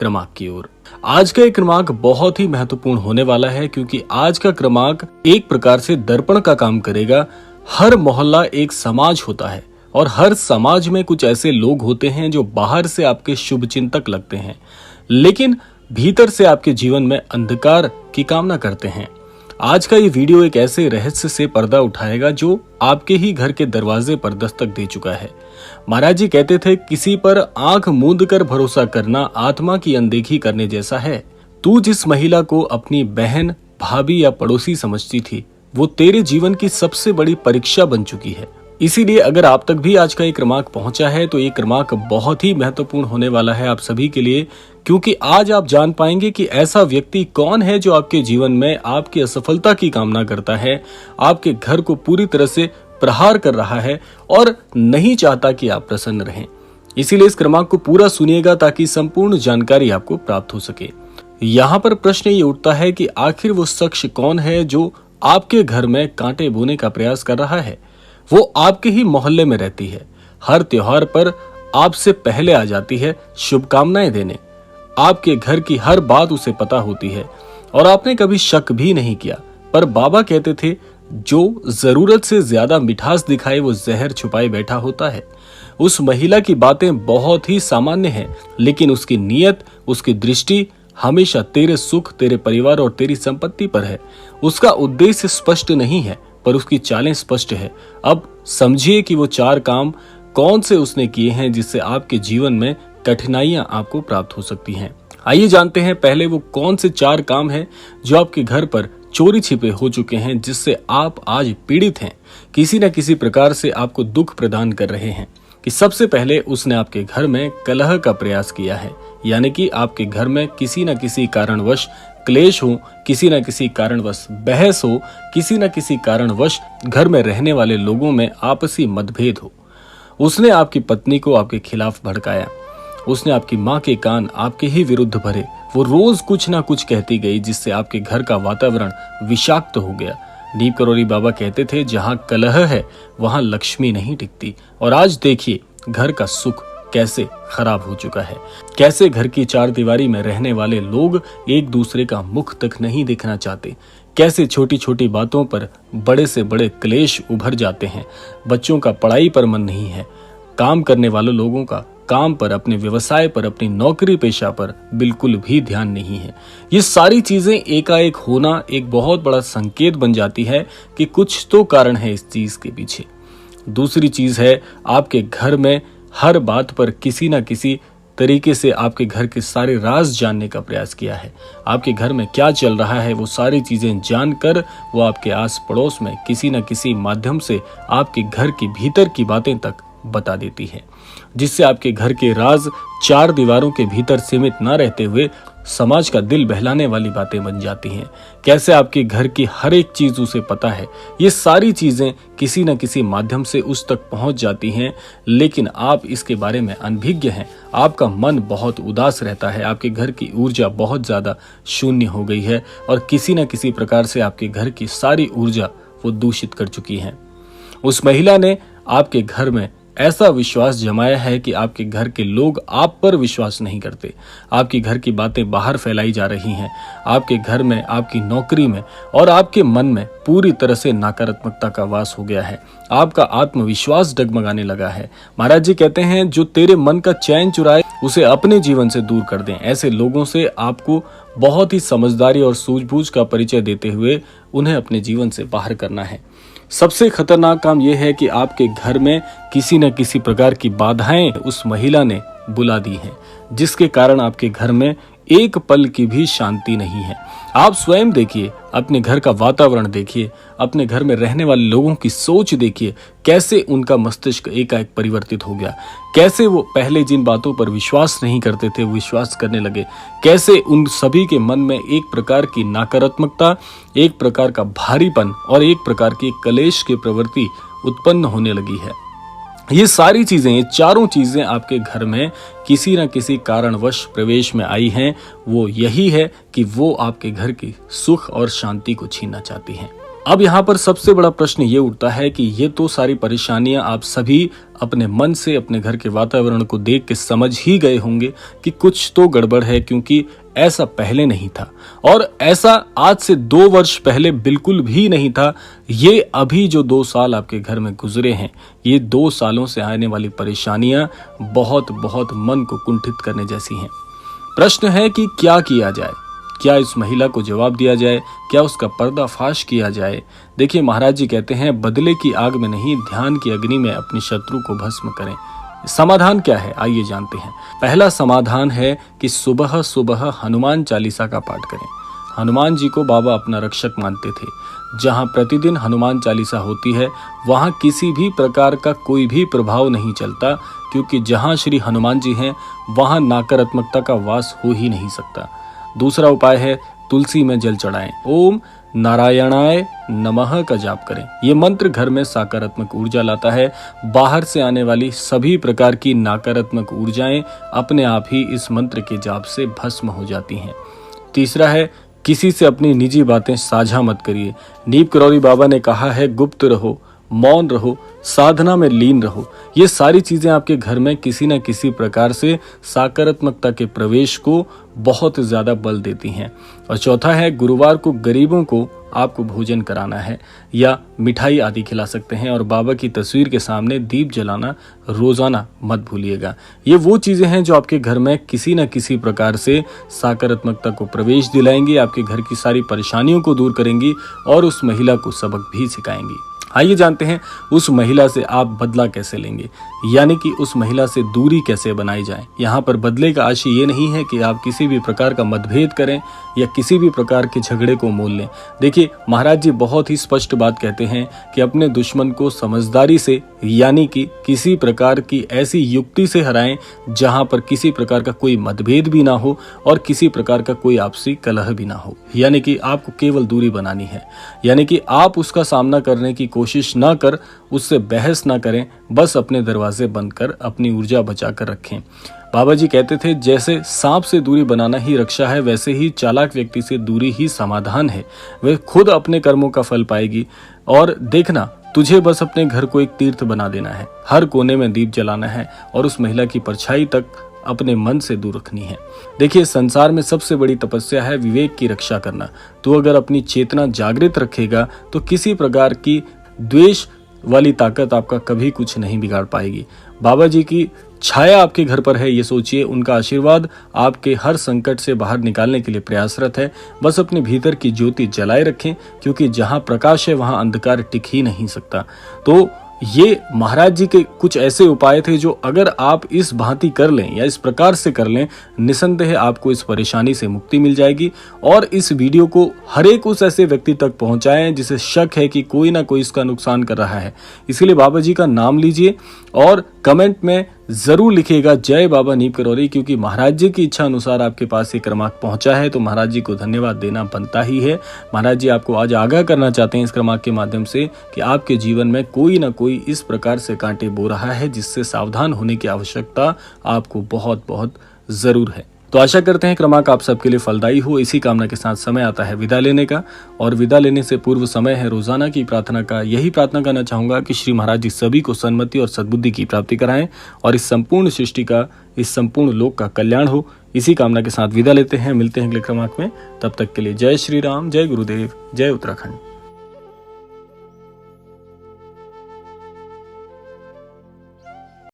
क्रमांक की ओर। आज का ये क्रमांक बहुत ही महत्वपूर्ण होने वाला है, क्योंकि आज का क्रमांक एक प्रकार से दर्पण का काम करेगा। हर मोहल्ला एक समाज होता है और हर समाज में कुछ ऐसे लोग होते हैं जो बाहर से आपके शुभ चिंतक लगते हैं, लेकिन भीतर से आपके जीवन में अंधकार की कामना करते हैं। आज का ये वीडियो एक ऐसे रहस्य से पर्दा उठाएगा जो आपके ही घर के दरवाजे पर दस्तक दे चुका है। महाराज जी कहते थे, किसी पर आंख मूंद कर भरोसा करना आत्मा की अनदेखी करने जैसा है। तू जिस महिला को अपनी बहन, भाभी या पड़ोसी समझती थी, वो तेरे जीवन की सबसे बड़ी परीक्षा बन चुकी है। इसीलिए अगर आप तक भी आज का ये क्रमांक पहुंचा है तो ये क्रमांक बहुत ही महत्वपूर्ण होने वाला है आप सभी के लिए, क्योंकि आज आप जान पाएंगे कि ऐसा व्यक्ति कौन है जो आपके जीवन में आपकी असफलता की कामना करता है, आपके घर को पूरी तरह से प्रहार कर रहा है और नहीं चाहता कि आप प्रसन्न रहें। इसीलिए इस क्रमांक को पूरा सुनिएगा ताकि संपूर्ण जानकारी आपको प्राप्त हो सके। यहाँ पर प्रश्न ये उठता है कि आखिर वो शख्स कौन है जो आपके घर में कांटे बोने का प्रयास कर रहा है। वो आपके ही मोहल्ले में रहती है, हर त्योहार पर आपसे पहले आ जाती है शुभकामनाएं देने, आपके घर की हर बात उसे पता होती है और आपने कभी शक भी नहीं किया। पर बाबा कहते थे, जो जरूरत से ज्यादा मिठास दिखाए वो जहर छुपाए बैठा होता है। उस महिला की बातें बहुत ही सामान्य हैं, लेकिन उसकी नीयत, उसकी दृष्टि हमेशा तेरे सुख, तेरे परिवार और तेरी संपत्ति पर है। उसका उद्देश्य स्पष्ट नहीं है, पर उसकी चालें स्पष्ट है। अब समझिए कि वो 4 काम कौन से उसने किए हैं जिससे आपके जीवन में कठिनाइयां आपको प्राप्त हो सकती हैं। आइए जानते हैं पहले वो कौन से 4 काम हैं जो आपके घर पर चोरी छिपे हो चुके हैं, जिससे आप आज पीड़ित हैं, किसी न किसी प्रकार से आपको दुख प्रदान कर रहे हैं। कि सबसे पहले उसने आपके घर में कलह का प्रयास किया है, यानी कि आपके घर में किसी न किसी कारणवश क्लेश हो, किसी न किसी कारणवश बहस हो, किसी न किसी कारणवश घर में रहने वाले लोगों में आपसी मतभेद हो। उसने आपकी पत्नी को आपके खिलाफ भड़काया, उसने आपकी माँ के कान आपके ही विरुद्ध भरे। वो रोज कुछ ना कुछ कहती गई, जिससे आपके घर का वातावरण विषाक्त हो गया। नीम करोली बाबा कहते थे, जहाँ कलह है वहाँ लक्ष्मी नहीं टिकती। और आज देखिए घर का सुख कैसे खराब हो चुका है, कैसे घर की 4 दीवारी में रहने वाले लोग एक दूसरे का मुख तक नहीं देखना चाहते, कैसे छोटी छोटी बातों पर बड़े से बड़े क्लेश उभर जाते हैं। बच्चों का पढ़ाई पर मन नहीं है, काम करने वाले लोगों का काम पर, अपने व्यवसाय पर, अपनी नौकरी पेशा पर बिल्कुल भी ध्यान नहीं है। ये सारी चीजें एकाएक होना एक बहुत बड़ा संकेत बन जाती है कि कुछ तो कारण है इस चीज के पीछे। दूसरी चीज है, आपके घर में हर बात पर किसी न किसी तरीके से आपके घर के सारे राज जानने का प्रयास किया है। आपके घर में क्या चल रहा है वो सारी चीजें जानकर वो आपके आस पड़ोस में किसी न किसी माध्यम से आपके घर के भीतर की बातें तक बता देती है, जिससे आपके घर के राज 4 दीवारों के भीतर सीमित न रहते हुए समाज का दिल बहलाने वाली बातें बन जाती हैं। कैसे आपके घर की हर एक चीज उसे पता है। ये सारी चीजें किसी न किसी माध्यम से उस तक पहुंच जाती हैं, लेकिन आप इसके बारे में अनभिज्ञ हैं। आपका मन बहुत उदास रहता है, आपके घर की ऊर्जा बहुत ज्यादा शून्य हो गई है और किसी न किसी प्रकार से आपके घर की सारी ऊर्जा वो दूषित कर चुकी है। उस महिला ने आपके घर में ऐसा विश्वास जमाया है कि आपके घर के लोग आप पर विश्वास नहीं करते। आपके घर की बातें बाहर फैलाई जा रही हैं। आपके घर में, आपकी नौकरी में और आपके मन में पूरी तरह से नकारात्मकता का वास हो गया है। आपका आत्मविश्वास डगमगाने लगा है। महाराज जी कहते हैं, जो तेरे मन का चैन चुराए उसे अपने जीवन से दूर कर दें। ऐसे लोगों से आपको बहुत ही समझदारी और सूझबूझ का परिचय देते हुए उन्हें अपने जीवन से बाहर करना है। सबसे खतरनाक काम यह है कि आपके घर में किसी न किसी प्रकार की बाधाएं उस महिला ने बुला दी हैं, जिसके कारण आपके घर में एक पल की भी शांति नहीं है। आप स्वयं देखिए, अपने घर का वातावरण देखिए, अपने घर में रहने वाले लोगों की सोच देखिए, कैसे उनका मस्तिष्क एकाएक परिवर्तित हो गया। कैसे वो पहले जिन बातों पर विश्वास नहीं करते थे वो विश्वास करने लगे। कैसे उन सभी के मन में एक प्रकार की नकारात्मकता, एक प्रकार का भारीपन और एक प्रकार की कलेश की प्रवृत्ति उत्पन्न होने लगी है। ये सारी चीजें, ये चारों चीजें आपके घर में किसी न किसी कारणवश प्रवेश में आई हैं। वो यही है कि वो आपके घर की सुख और शांति को छीनना चाहती हैं। अब यहाँ पर सबसे बड़ा प्रश्न ये उठता है कि ये तो सारी परेशानियां आप सभी अपने मन से अपने घर के वातावरण को देख के समझ ही गए होंगे कि कुछ तो गड़बड़ है, क्योंकि ऐसा पहले नहीं था और ऐसा आज से 2 वर्ष पहले बिल्कुल भी नहीं था। ये अभी जो 2 साल आपके घर में गुजरे हैं, ये 2 सालों से आने वाली परेशानियां बहुत बहुत मन को कुंठित करने जैसी हैं। प्रश्न है कि क्या किया जाए, क्या इस महिला को जवाब दिया जाए, क्या उसका पर्दाफाश किया जाए। देखिए, महाराज जी कहते हैं बदले की आग में नहीं, ध्यान की अग्नि में अपने शत्रु को भस्म करें। समाधान क्या है, आइए जानते हैं। पहला समाधान है कि सुबह सुबह हनुमान चालीसा का पाठ करें। हनुमान जी को बाबा अपना रक्षक मानते थे। जहां प्रतिदिन हनुमान चालीसा होती है वहां किसी भी प्रकार का कोई भी प्रभाव नहीं चलता, क्योंकि जहां श्री हनुमान जी हैं वहां नकारात्मकता का वास हो ही नहीं सकता। दूसरा उपाय है तुलसी में जल चढ़ाएं। ओम नारायणाय नमः का जाप करें। ये मंत्र घर में सकारात्मक ऊर्जा लाता है। बाहर से आने वाली सभी प्रकार की नकारात्मक ऊर्जाएं अपने आप ही इस मंत्र के जाप से भस्म हो जाती हैं। तीसरा है किसी से अपनी निजी बातें साझा मत करिए। नीम करौली बाबा ने कहा है गुप्त रहो, मौन रहो, साधना में लीन रहो। ये सारी चीजें आपके घर में किसी न किसी प्रकार से सकारात्मकता के प्रवेश को बहुत ज्यादा बल देती हैं। और चौथा है गुरुवार को गरीबों को आपको भोजन कराना है या मिठाई आदि खिला सकते हैं, और बाबा की तस्वीर के सामने दीप जलाना रोजाना मत भूलिएगा। ये वो चीजें हैं जो आपके घर में किसी न किसी प्रकार से सकारात्मकता को प्रवेश दिलाएंगी, आपके घर की सारी परेशानियों को दूर करेंगी और उस महिला को सबक भी सिखाएंगी। आइए जानते हैं उस महिला से आप बदला कैसे लेंगे, यानी कि उस महिला से दूरी कैसे बनाई जाए। यहाँ पर बदले का आशय ये नहीं है कि आप किसी भी प्रकार का मतभेद करें या किसी भी प्रकार के झगड़े को मोल लें। देखिए, महाराज जी बहुत ही स्पष्ट बात कहते हैं कि अपने दुश्मन को समझदारी से, यानी कि किसी प्रकार की ऐसी युक्ति से हराएं जहां पर किसी प्रकार का कोई मतभेद भी ना हो और किसी प्रकार का कोई आपसी कलह भी ना हो। यानी कि आपको केवल दूरी बनानी है, यानी कि आप उसका सामना करने की कोशिश ना कर, उससे बहस ना करें, बस अपने दरवाजे बंद कर अपनी ऊर्जा बचा कर रखें। बाबा जी कहते थे जैसे सांप से दूरी बनाना ही रक्षा है, वैसे ही चालाक व्यक्ति से दूरी ही समाधान है। वह खुद अपने कर्मों का फल पाएगी। और देखना, तुझे बस अपने घर को एक तीर्थ बना देना है, हर कोने में दीप जलाना है और उस महिला की परछाई तक अपने मन से दूर रखनी है। देखिए, संसार में सबसे बड़ी तपस्या है विवेक की रक्षा करना। तो अगर अपनी चेतना जागृत रखेगा तो किसी प्रकार की द्वेष वाली ताकत आपका कभी कुछ नहीं बिगाड़ पाएगी। बाबा जी की छाया आपके घर पर है, ये सोचिए। उनका आशीर्वाद आपके हर संकट से बाहर निकालने के लिए प्रयासरत है। बस अपने भीतर की ज्योति जलाए रखें, क्योंकि जहां प्रकाश है वहां अंधकार टिक ही नहीं सकता। तो ये महाराज जी के कुछ ऐसे उपाय थे जो अगर आप इस भांति कर लें या इस प्रकार से कर लें, निसंदेह आपको इस परेशानी से मुक्ति मिल जाएगी। और इस वीडियो को हर एक उस ऐसे व्यक्ति तक पहुंचाएं जिसे शक है कि कोई ना कोई इसका नुकसान कर रहा है। इसीलिए बाबा जी का नाम लीजिए और कमेंट में जरूर लिखिएगा जय बाबा नीम करौली, क्योंकि महाराज जी की इच्छा अनुसार आपके पास ये क्रमांक पहुंचा है, तो महाराज जी को धन्यवाद देना बनता ही है। महाराज जी आपको आज आगाह करना चाहते हैं इस क्रमांक के माध्यम से कि आपके जीवन में कोई ना कोई इस प्रकार से कांटे बो रहा है, जिससे सावधान होने की आवश्यकता आपको बहुत बहुत जरूर है। तो आशा करते हैं क्रमांक आप सबके लिए फलदायी हो। इसी कामना के साथ समय आता है विदा लेने का, और विदा लेने से पूर्व समय है रोजाना की प्रार्थना का। यही प्रार्थना करना चाहूंगा कि श्री महाराज जी सभी को सन्मति और सद्बुद्धि की प्राप्ति कराएं और इस संपूर्ण सृष्टि का, इस संपूर्ण लोक का कल्याण हो। इसी कामना के साथ विदा लेते हैं, मिलते हैं अगले क्रमांक में। तब तक के लिए जय श्री राम, जय गुरुदेव, जय उत्तराखंड।